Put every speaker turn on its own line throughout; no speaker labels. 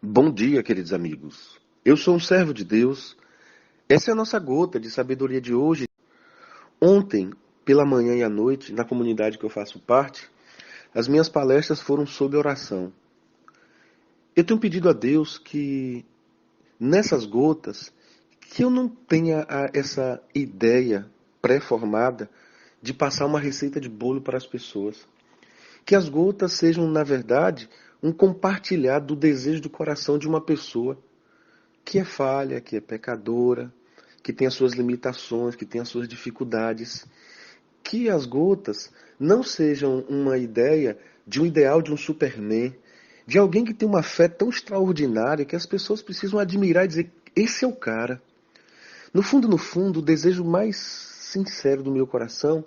Bom dia, queridos amigos. Eu sou um servo de Deus. Essa é a nossa gota de sabedoria de hoje. Ontem, pela manhã e à noite, na comunidade que eu faço parte, as minhas palestras foram sobre oração. Eu tenho pedido a Deus que, nessas gotas, que eu não tenha essa ideia pré-formada de passar uma receita de bolo para as pessoas. Que as gotas sejam, na verdade, um compartilhar do desejo do coração de uma pessoa que é falha, que é pecadora, que tem as suas limitações, que tem as suas dificuldades. Que as gotas não sejam uma ideia de um ideal de um Superman, de alguém que tem uma fé tão extraordinária que as pessoas precisam admirar e dizer: esse é o cara. No fundo, o desejo mais sincero do meu coração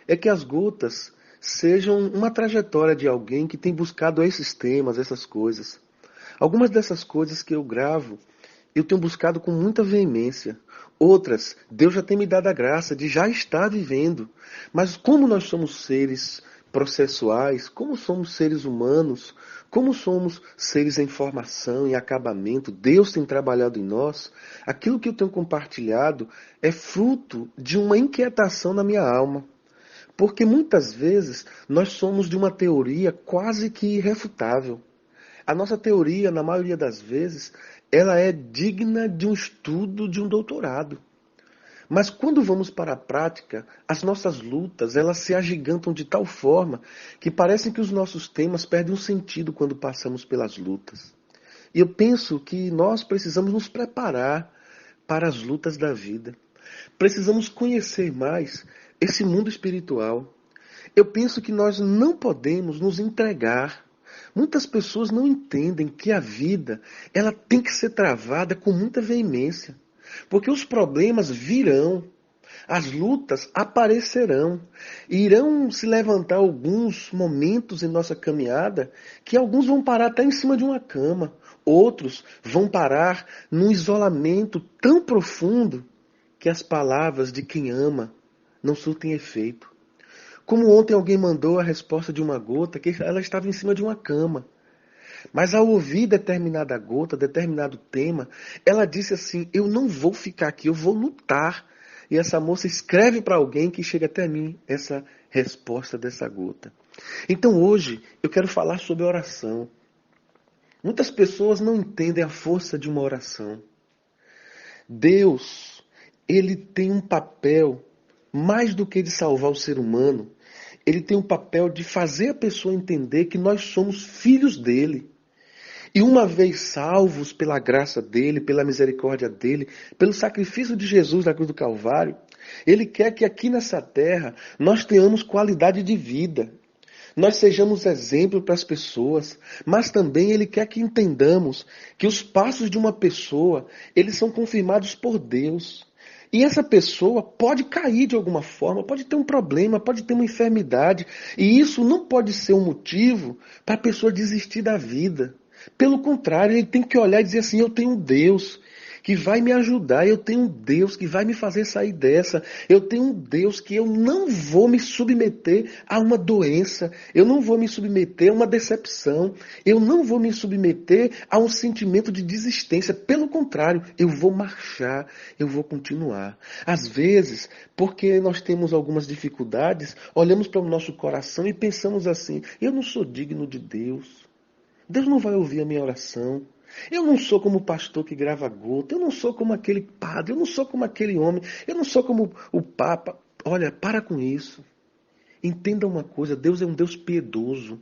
é que as gotas sejam uma trajetória de alguém que tem buscado esses temas, essas coisas. Algumas dessas coisas que eu gravo eu tenho buscado com muita veemência. Outras, Deus já tem me dado a graça de já estar vivendo. Mas como nós somos seres processuais, como somos seres humanos, como somos seres em formação, em acabamento, Deus tem trabalhado em nós, aquilo que eu tenho compartilhado é fruto de uma inquietação na minha alma. Porque muitas vezes nós somos de uma teoria quase que irrefutável. A nossa teoria, na maioria das vezes, ela é digna de um estudo, de um doutorado. Mas quando vamos para a prática, as nossas lutas, elas se agigantam de tal forma que parecem que os nossos temas perdem um sentido quando passamos pelas lutas. E eu penso que nós precisamos nos preparar para as lutas da vida. Precisamos conhecer mais esse mundo espiritual. Eu penso que nós não podemos nos entregar. Muitas pessoas não entendem que a vida, ela tem que ser travada com muita veemência, porque os problemas virão, as lutas aparecerão, e irão se levantar alguns momentos em nossa caminhada que alguns vão parar até em cima de uma cama, outros vão parar num isolamento tão profundo que as palavras de quem ama não surtem efeito. Como ontem alguém mandou a resposta de uma gota que ela estava em cima de uma cama. Mas ao ouvir determinada gota, determinado tema, ela disse assim: eu não vou ficar aqui, eu vou lutar. E essa moça escreve para alguém que chega até mim essa resposta dessa gota. Então hoje eu quero falar sobre oração. Muitas pessoas não entendem a força de uma oração. Deus, ele tem um papel mais do que de salvar o ser humano. Ele tem um papel de fazer a pessoa entender que nós somos filhos dele. E uma vez salvos pela graça dele, pela misericórdia dele, pelo sacrifício de Jesus na cruz do Calvário, ele quer que aqui nessa terra nós tenhamos qualidade de vida. Nós sejamos exemplo para as pessoas, mas também ele quer que entendamos que os passos de uma pessoa, eles são confirmados por Deus. E essa pessoa pode cair de alguma forma, pode ter um problema, pode ter uma enfermidade, e isso não pode ser um motivo para a pessoa desistir da vida. Pelo contrário, ele tem que olhar e dizer assim: eu tenho um Deus que vai me ajudar, eu tenho um Deus que vai me fazer sair dessa, eu tenho um Deus que eu não vou me submeter a uma doença, eu não vou me submeter a uma decepção, eu não vou me submeter a um sentimento de desistência, pelo contrário, eu vou marchar, eu vou continuar. Às vezes, porque nós temos algumas dificuldades, olhamos para o nosso coração e pensamos assim: eu não sou digno de Deus. Deus não vai ouvir a minha oração. Eu não sou como o pastor que grava gota. Eu não sou como aquele padre. Eu não sou como aquele homem. Eu não sou como o Papa. Olha, para com isso. Entenda uma coisa: Deus é um Deus piedoso.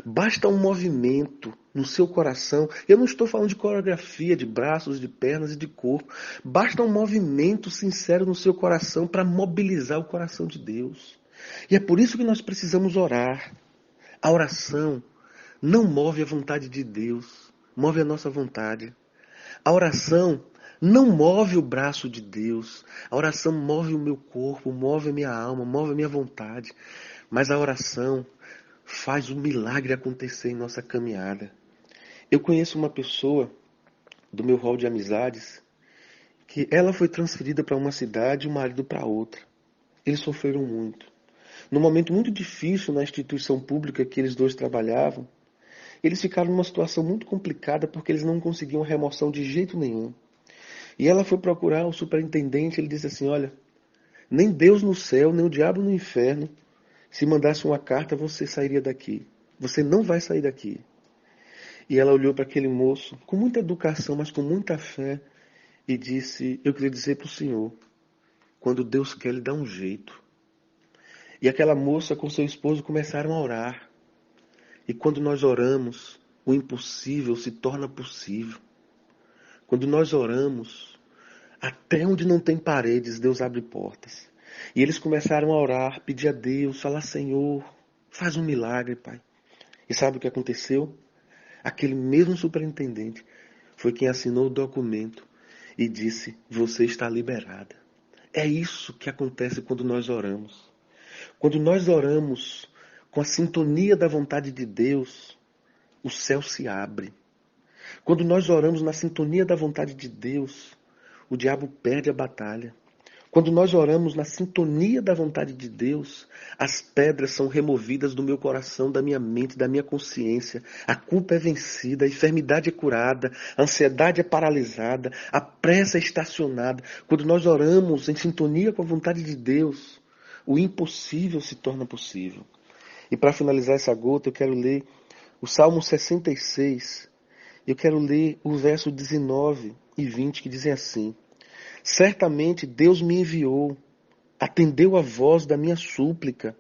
Basta um movimento no seu coração. Eu não estou falando de coreografia, de braços, de pernas e de corpo. Basta um movimento sincero no seu coração para mobilizar o coração de Deus. E é por isso que nós precisamos orar. A oração não move a vontade de Deus, move a nossa vontade. A oração não move o braço de Deus. A oração move o meu corpo, move a minha alma, move a minha vontade. Mas a oração faz o milagre acontecer em nossa caminhada. Eu conheço uma pessoa do meu hall de amizades que ela foi transferida para uma cidade e o marido para outra. Eles sofreram muito. Num momento muito difícil na instituição pública que eles dois trabalhavam, Eles ficaram numa situação muito complicada porque eles não conseguiam remoção de jeito nenhum. E ela foi procurar o superintendente, ele disse assim, olha, nem Deus no céu, nem o diabo no inferno, se mandasse uma carta, você sairia daqui. Você não vai sair daqui. E ela olhou para aquele moço, com muita educação, mas com muita fé, e disse, eu queria dizer para o senhor, quando Deus quer, Ele dá um jeito. E aquela moça com seu esposo começaram a orar. E quando nós oramos, o impossível se torna possível. Quando nós oramos, até onde não tem paredes, Deus abre portas. E eles começaram a orar, pedir a Deus, falar, Senhor, faz um milagre, Pai. E sabe o que aconteceu? Aquele mesmo superintendente foi quem assinou o documento e disse, você está liberada. É isso que acontece quando nós oramos. Quando nós oramos com a sintonia da vontade de Deus, o céu se abre. Quando nós oramos na sintonia da vontade de Deus, o diabo perde a batalha. Quando nós oramos na sintonia da vontade de Deus, as pedras são removidas do meu coração, da minha mente, da minha consciência. A culpa é vencida, a enfermidade é curada, a ansiedade é paralisada, a pressa é estacionada. Quando nós oramos em sintonia com a vontade de Deus, o impossível se torna possível. E para finalizar essa gota, eu quero ler o Salmo 66. Eu quero ler o verso 19 e 20, que dizem assim: certamente Deus me enviou, atendeu a voz da minha súplica.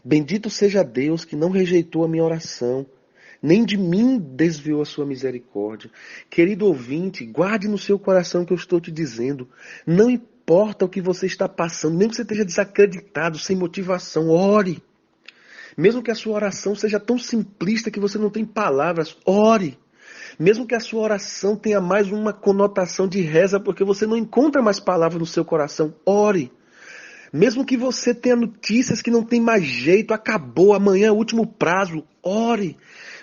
Bendito seja Deus que não rejeitou a minha oração, nem de mim desviou a sua misericórdia. Querido ouvinte, guarde no seu coração o que eu estou te dizendo. Não importa o que você está passando, mesmo que você esteja desacreditado, sem motivação, ore. Mesmo que a sua oração seja tão simplista que você não tem palavras, ore. Mesmo que a sua oração tenha mais uma conotação de reza, porque você não encontra mais palavras no seu coração, ore. Mesmo que você tenha notícias que não tem mais jeito, acabou, amanhã é o último prazo, ore.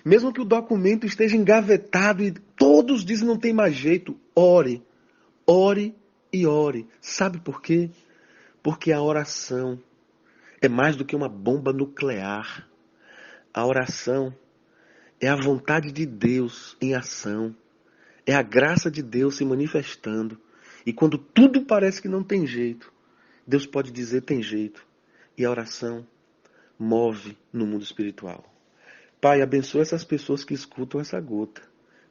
Mesmo que o documento esteja engavetado e todos dizem que não tem mais jeito, ore. Ore e ore. Sabe por quê? Porque a oração é mais do que uma bomba nuclear. A oração é a vontade de Deus em ação. É a graça de Deus se manifestando. E quando tudo parece que não tem jeito, Deus pode dizer tem jeito. E a oração move no mundo espiritual. Pai, abençoa essas pessoas que escutam essa gota.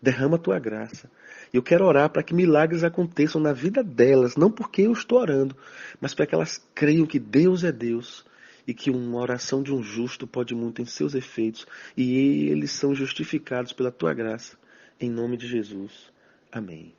Derrama a tua graça. Eu quero orar para que milagres aconteçam na vida delas, não porque eu estou orando, mas para que elas creiam que Deus é Deus e que uma oração de um justo pode muito em seus efeitos e eles são justificados pela tua graça. Em nome de Jesus. Amém.